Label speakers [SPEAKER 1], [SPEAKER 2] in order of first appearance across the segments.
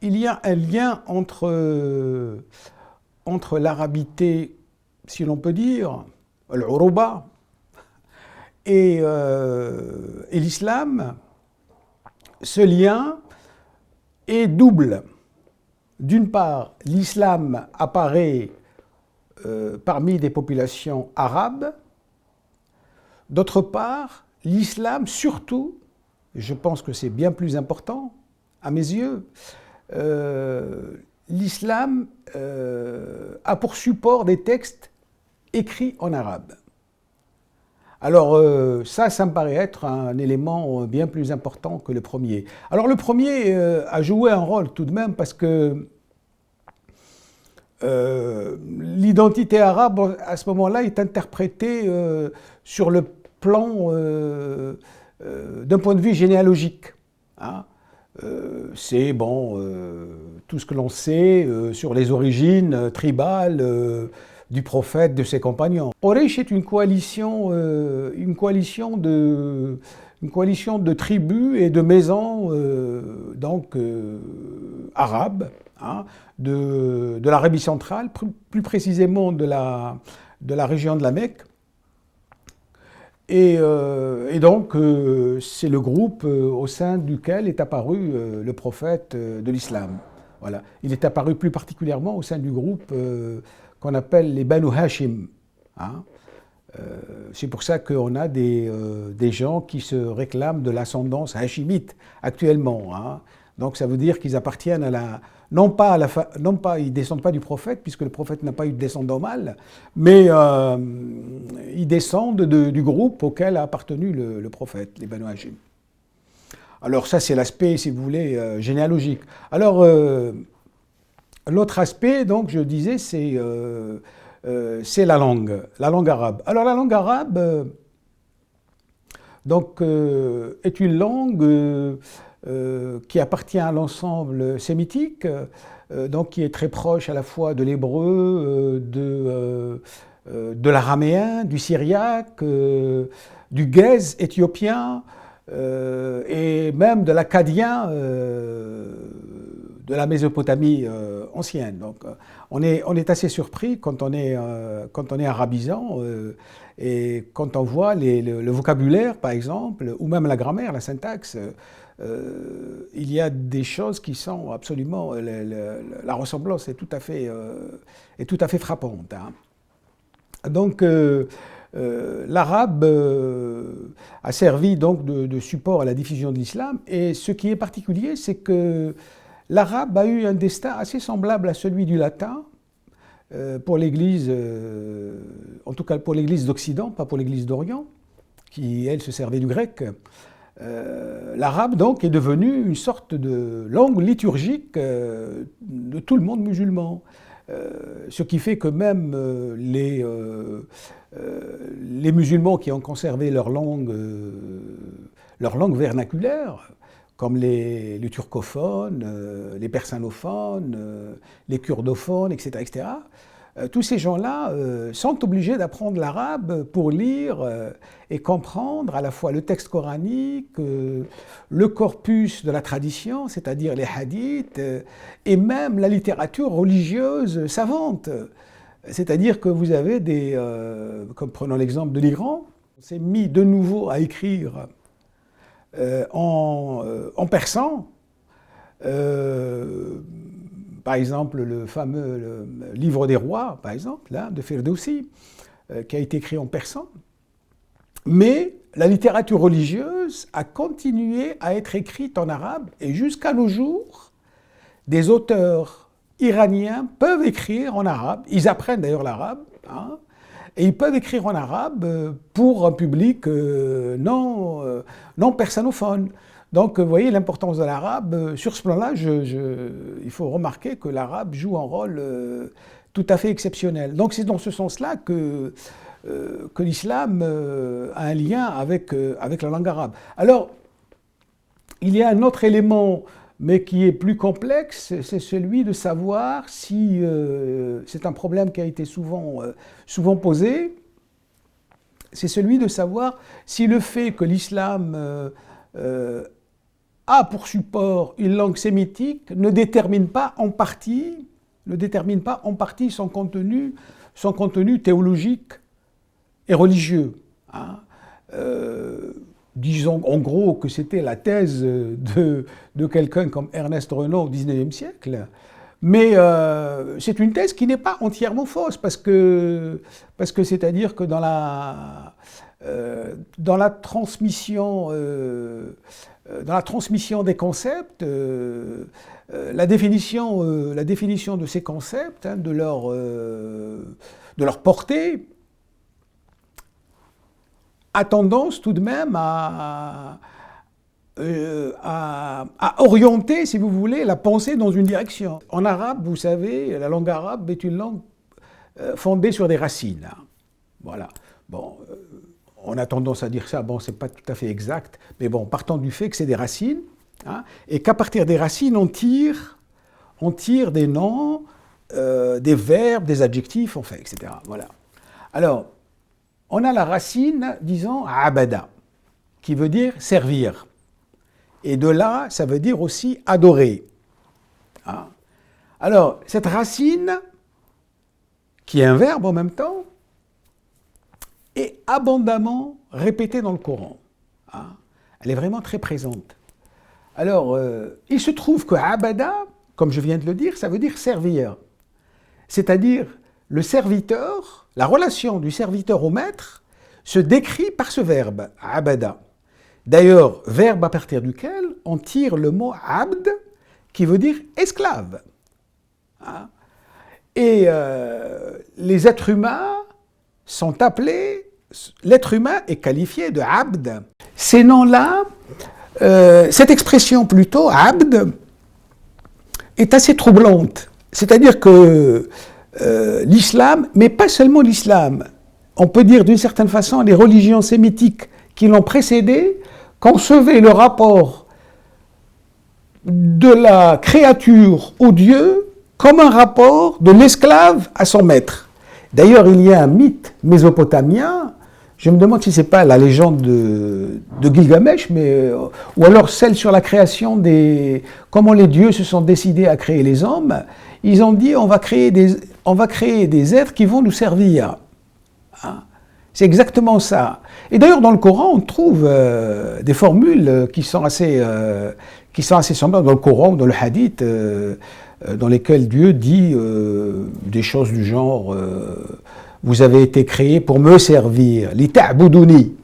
[SPEAKER 1] Il y a un lien entre l'arabité, si l'on peut dire, l'uruba, et l'islam. Ce lien est double. D'une part, l'islam apparaît parmi des populations arabes. D'autre part, l'islam, surtout, je pense que c'est bien plus important à mes yeux, l'islam a pour support des textes écrits en arabe. Alors ça me paraît être un élément bien plus important que le premier. Alors le premier a joué un rôle tout de même parce que l'identité arabe à ce moment-là est interprétée sur le plan d'un point de vue généalogique. Hein. C'est bon, tout ce que l'on sait sur les origines tribales du prophète, de ses compagnons. Quraysh est une coalition de tribus et de maisons arabes, hein, de l'Arabie centrale, plus précisément de la région de la Mecque. Et donc, c'est le groupe au sein duquel est apparu le prophète de l'islam. Voilà. Il est apparu plus particulièrement au sein du groupe qu'on appelle les Banu Hashim. Hein. C'est pour ça qu'on a des gens qui se réclament de l'ascendance hashimite actuellement. Hein. Donc ça veut dire qu'ils appartiennent à la... Non pas, ils ne descendent pas du prophète, puisque le prophète n'a pas eu de descendant mâle, mais ils descendent du groupe auquel a appartenu le prophète, les Banu Hashim. Alors ça, c'est l'aspect, si vous voulez, généalogique. Alors, l'autre aspect, donc, je disais, c'est la langue arabe. Alors la langue arabe, donc, est une langue qui appartient à l'ensemble sémitique, donc qui est très proche à la fois de l'hébreu, de l'araméen, du syriaque, du guèze éthiopien, et même de l'akkadien de la Mésopotamie ancienne. Donc, on est assez surpris quand on est arabisant et quand on voit le vocabulaire, par exemple, ou même la grammaire, la syntaxe. Il y a des choses qui sont absolument... la ressemblance est tout à fait frappante. Hein. Donc, l'arabe a servi donc de support à la diffusion de l'islam. Et ce qui est particulier, c'est que l'arabe a eu un destin assez semblable à celui du latin pour l'Église, en tout cas pour l'Église d'Occident, pas pour l'Église d'Orient, qui, elle, se servait du grec. L'arabe, donc, est devenu une sorte de langue liturgique de tout le monde musulman. Ce qui fait que même les musulmans qui ont conservé leur langue vernaculaire, comme les turcophones, les persanophones, les kurdophones, etc., tous ces gens-là sont obligés d'apprendre l'arabe pour lire et comprendre à la fois le texte coranique, le corpus de la tradition, c'est-à-dire les hadiths, et même la littérature religieuse savante. C'est-à-dire que vous avez comme prenons l'exemple de l'Iran, on s'est mis de nouveau à écrire en persan. Par exemple, le fameux livre des rois, par exemple, là, de Firdausi, qui a été écrit en persan. Mais la littérature religieuse a continué à être écrite en arabe, et jusqu'à nos jours, des auteurs iraniens peuvent écrire en arabe. Ils apprennent d'ailleurs l'arabe, hein, et ils peuvent écrire en arabe pour un public non persanophone. Donc, vous voyez l'importance de l'arabe. Sur ce plan-là, il faut remarquer que l'arabe joue un rôle tout à fait exceptionnel. Donc, c'est dans ce sens-là que l'islam a un lien avec la langue arabe. Alors, il y a un autre élément, mais qui est plus complexe, c'est celui de savoir si, c'est un problème qui a été souvent posé, c'est celui de savoir si le fait que l'islam a pour support une langue sémitique ne détermine pas en partie son contenu théologique et religieux. Hein. Disons en gros que c'était la thèse de quelqu'un comme Ernest Renan au XIXe siècle, mais c'est une thèse qui n'est pas entièrement fausse, parce que c'est-à-dire que dans la transmission des concepts, la définition de ces concepts, hein, de leur portée, a tendance tout de même à orienter, si vous voulez, la pensée dans une direction. En arabe, vous savez, la langue arabe est une langue fondée sur des racines. Voilà. Bon, on a tendance à dire ça, bon, c'est pas tout à fait exact, mais bon, partant du fait que c'est des racines, hein, et qu'à partir des racines, on tire des noms, des verbes, des adjectifs, enfin, etc. Voilà. Alors, on a la racine, disons, abada, qui veut dire servir. Et de là, ça veut dire aussi adorer. Hein? Alors, cette racine, qui est un verbe en même temps, est abondamment répétée dans le Coran. Hein? Elle est vraiment très présente. Alors, il se trouve que abada, comme je viens de le dire, ça veut dire servir. C'est-à-dire, le serviteur, la relation du serviteur au maître, se décrit par ce verbe, abada. D'ailleurs, verbe à partir duquel on tire le mot abd, qui veut dire esclave. Hein? Et les êtres humains sont appelés, l'être humain est qualifié de abd. Ces noms-là, cette expression plutôt, abd, est assez troublante. C'est-à-dire que l'islam, mais pas seulement l'islam, on peut dire d'une certaine façon les religions sémitiques qui l'ont précédé, concevaient le rapport de la créature au Dieu comme un rapport de l'esclave à son maître. D'ailleurs, il y a un mythe mésopotamien, je me demande si ce n'est pas la légende de Gilgamesh, ou alors celle sur la création comment les dieux se sont décidés à créer les hommes. Ils ont dit on va créer des êtres qui vont nous servir. Hein? C'est exactement ça. Et d'ailleurs, dans le Coran, on trouve des formules qui sont assez semblables dans le Coran, dans le Hadith, dans lesquelles Dieu dit des choses du genre vous avez été créés pour me servir, li ta'buduni.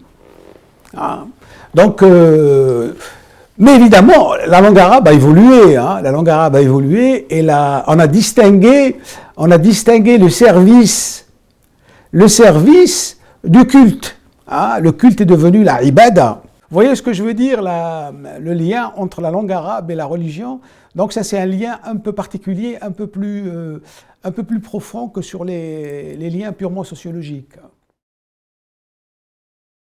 [SPEAKER 1] Hein? Donc, mais évidemment, la langue arabe a évolué. Hein? La langue arabe a évolué et on a distingué le service du culte. Hein? Le culte est devenu la ibada. Vous voyez ce que je veux dire, le lien entre la langue arabe et la religion? Donc ça, c'est un lien un peu particulier, un peu plus profond que sur les liens purement sociologiques.